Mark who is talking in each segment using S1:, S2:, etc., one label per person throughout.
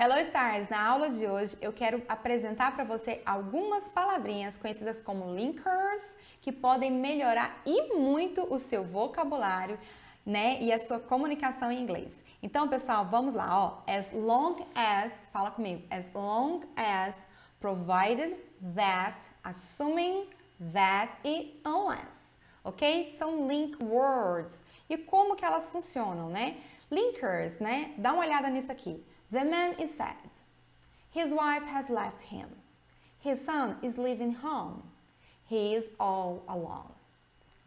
S1: Hello Stars! Na aula de hoje eu quero apresentar para você algumas palavrinhas conhecidas como linkers que podem melhorar e muito o seu vocabulário, né, e a sua comunicação em inglês. Então, pessoal, vamos lá, ó. As long as, fala comigo. As long as, provided that, assuming that e unless. Ok? São link words. E como que elas funcionam, né? Linkers, né? Dá uma olhada nisso aqui. The man is sad. His wife has left him. His son is leaving home. He is all alone.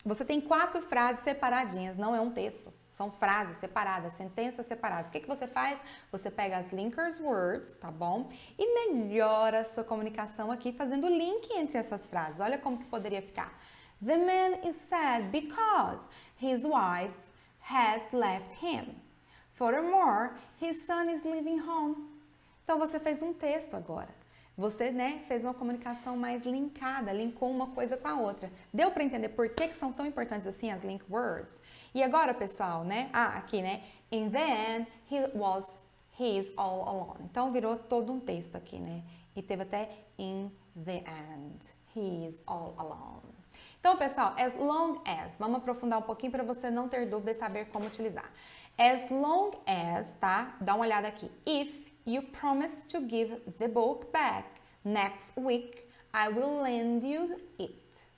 S1: Você tem 4 frases separadinhas, não é um texto. São frases separadas, sentenças separadas. O que você faz? Você pega as linkers words, tá bom? E melhora a sua comunicação aqui fazendo link entre essas frases. Olha como que poderia ficar. The man is sad because his wife has left him. Furthermore, his son is leaving home. Então você fez um texto agora. Você, né, fez uma comunicação mais linkada, linkou uma coisa com a outra. Deu para entender por que são tão importantes assim as link words? E agora, pessoal, né? Aqui, né? In the end, he is all alone. Então virou todo um texto aqui, né? E teve até in the end, he is all alone. Então, pessoal, as long as, vamos aprofundar um pouquinho para você não ter dúvida e saber como utilizar. As long as, tá? Dá uma olhada aqui. If you promise to give the book back next week, I will lend you it.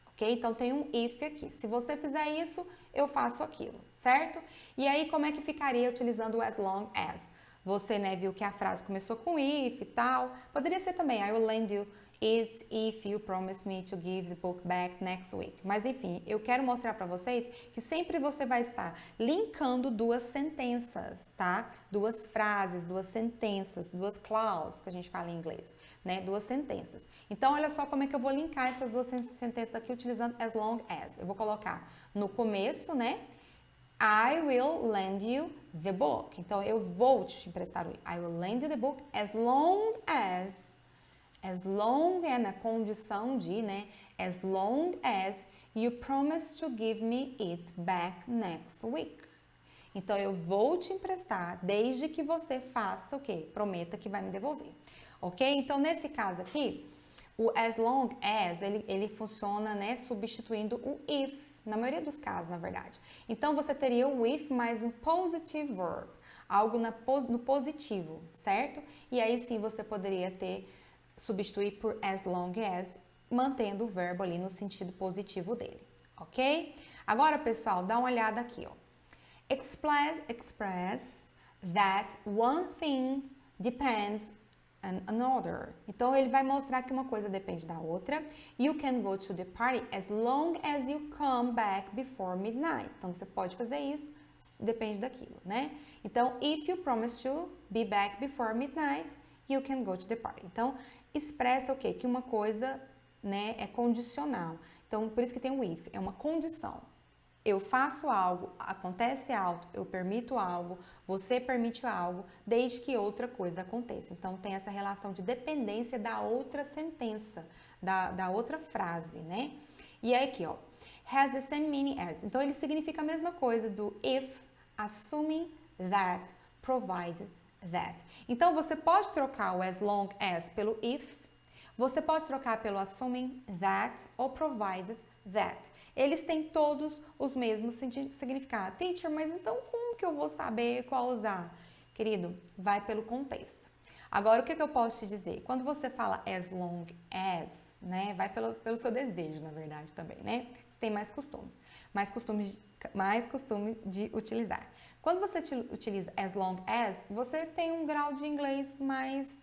S1: Ok? Então tem um if aqui. Se você fizer isso, eu faço aquilo, certo? E aí, como é que ficaria utilizando o as long as? Você, né, viu que a frase começou com if e tal. Poderia ser também, I will lend you it if you promise me to give the book back next week. Mas enfim, eu quero mostrar para vocês que sempre você vai estar linkando duas sentenças, tá? Duas frases, duas sentenças, duas clauses, que a gente fala em inglês, né? Duas sentenças. Então, olha só como é que eu vou linkar essas duas sentenças aqui utilizando as long as. Eu vou colocar no começo, né? I will lend you the book. Então, eu vou te emprestar o I will lend you the book as long é na condição de, né? As long as you promise to give me it back next week. Então, eu vou te emprestar desde que você faça o quê? Prometa que vai me devolver. Ok? Então, nesse caso aqui, o as long as, ele funciona, né? Substituindo o if. Na maioria dos casos, na verdade. Então, você teria o if mais um positive verb. Algo no positivo, certo? E aí, sim, você poderia substituir por as long as, mantendo o verbo ali no sentido positivo dele, ok? Agora, pessoal, dá uma olhada aqui, ó. Express that one thing depends on another. Então, ele vai mostrar que uma coisa depende da outra. You can go to the party as long as you come back before midnight. Então, você pode fazer isso, depende daquilo, né? Então, if you promise to be back before midnight, you can go to the party. Então, expressa o quê? Que uma coisa, né, é condicional. Então, por isso que tem o if, é uma condição. Eu faço algo, acontece algo, eu permito algo, você permite algo, desde que outra coisa aconteça. Então, tem essa relação de dependência da outra sentença, da outra frase, né? E aí aqui, ó, has the same meaning as. Então, ele significa a mesma coisa do if, assuming that, provided that. Então, você pode trocar o as long as pelo if, você pode trocar pelo assuming that ou provided that. Eles têm todos os mesmos significados. Teacher, mas então como que eu vou saber qual usar? Querido, vai pelo contexto. Agora, o que eu posso te dizer? Quando você fala as long as, né, vai pelo seu desejo, na verdade, também, né? Você tem mais costume de utilizar. Quando você utiliza as long as, você tem um grau de inglês mais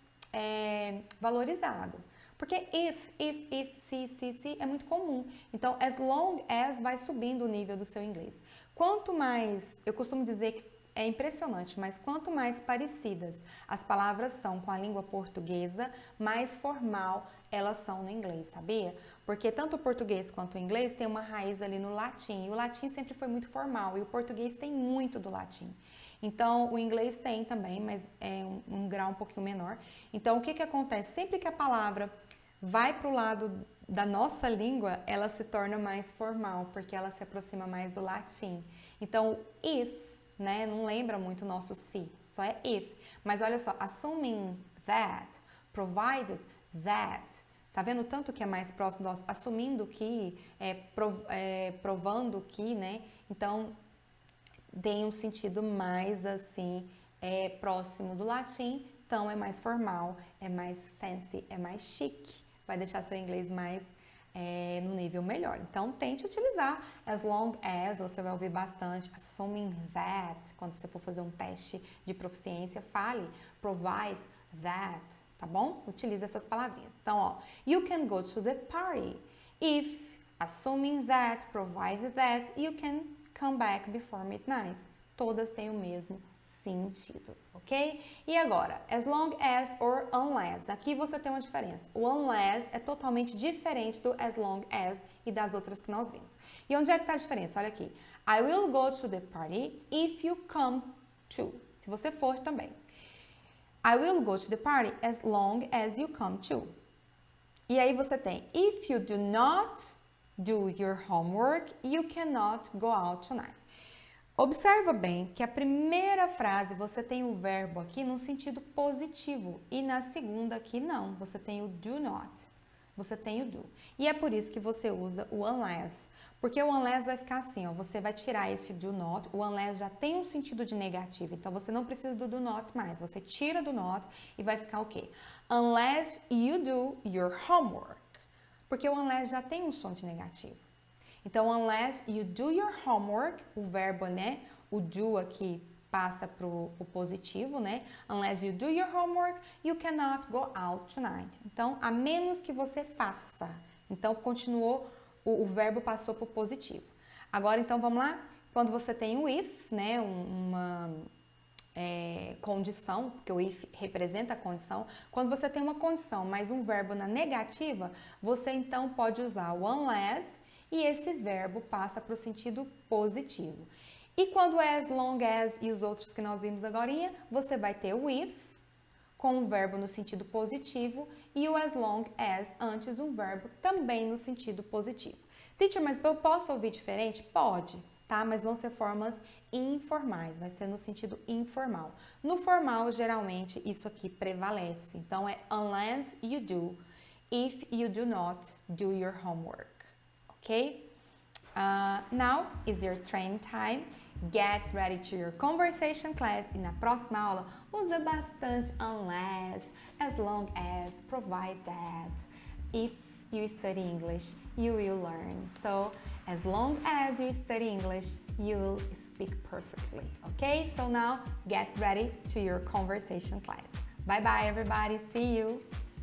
S1: valorizado. Porque if, se é muito comum. Então, as long as vai subindo o nível do seu inglês. Quanto mais, eu costumo dizer que é impressionante, mas quanto mais parecidas as palavras são com a língua portuguesa, mais formal elas são no inglês, sabia? Porque tanto o português quanto o inglês tem uma raiz ali no latim. E o latim sempre foi muito formal e o português tem muito do latim. Então, o inglês tem também, mas é um grau um pouquinho menor. Então, o que acontece? Sempre que a palavra vai para o lado da nossa língua, ela se torna mais formal, porque ela se aproxima mais do latim. Então, if né? Não lembra muito o nosso se, só é if. Mas olha só, assuming that, provided that. Tá vendo tanto que é mais próximo do nosso, assumindo que, provando que, né? Então, tem um sentido mais assim, próximo do latim, então é mais formal, é mais fancy, é mais chique, vai deixar seu inglês mais no nível melhor. Então, tente utilizar as long as, você vai ouvir bastante, assuming that, quando você for fazer um teste de proficiência, fale, provide that, tá bom? Utilize essas palavrinhas. Então, ó, you can go to the party if, assuming that, provided that, you can come back before midnight. Todas têm o mesmo sentido, ok? E agora, as long as or unless. Aqui você tem uma diferença. O unless é totalmente diferente do as long as e das outras que nós vimos. E onde é que está a diferença? Olha aqui. I will go to the party if you come to. Se você for também. I will go to the party as long as you come to. E aí você tem if you do not do your homework, you cannot go out tonight. Observa bem que a primeira frase você tem o verbo aqui no sentido positivo e na segunda aqui não, você tem o do not, você tem o do. E é por isso que você usa o unless, porque o unless vai ficar assim, ó, você vai tirar esse do not, o unless já tem um sentido de negativo, então você não precisa do not mais, você tira do not e vai ficar o quê? Unless you do your homework, porque o unless já tem um som de negativo. Então, unless you do your homework, o verbo, né? O do aqui passa para o positivo, né? Unless you do your homework, you cannot go out tonight. Então, a menos que você faça. Então, continuou, o verbo passou para o positivo. Agora, então, vamos lá? Quando você tem o if, né? Uma condição, porque o if representa a condição. Quando você tem uma condição, mais um verbo na negativa, você, então, pode usar o unless e esse verbo passa para o sentido positivo. E quando é as long as e os outros que nós vimos agorinha, você vai ter o if com o verbo no sentido positivo e o as long as antes um verbo também no sentido positivo. Teacher, mas eu posso ouvir diferente? Pode, tá? Mas vão ser formas informais, vai ser no sentido informal. No formal, geralmente, isso aqui prevalece. Então, é unless you do, if you do not do your homework. Okay? Now is your training time. Get ready to your conversation class. E na próxima aula, usa bastante unless, as long as, provide that. If you study English, you will learn. So, as long as you study English, you will speak perfectly. Okay? So now, get ready to your conversation class. Bye bye, everybody. See you.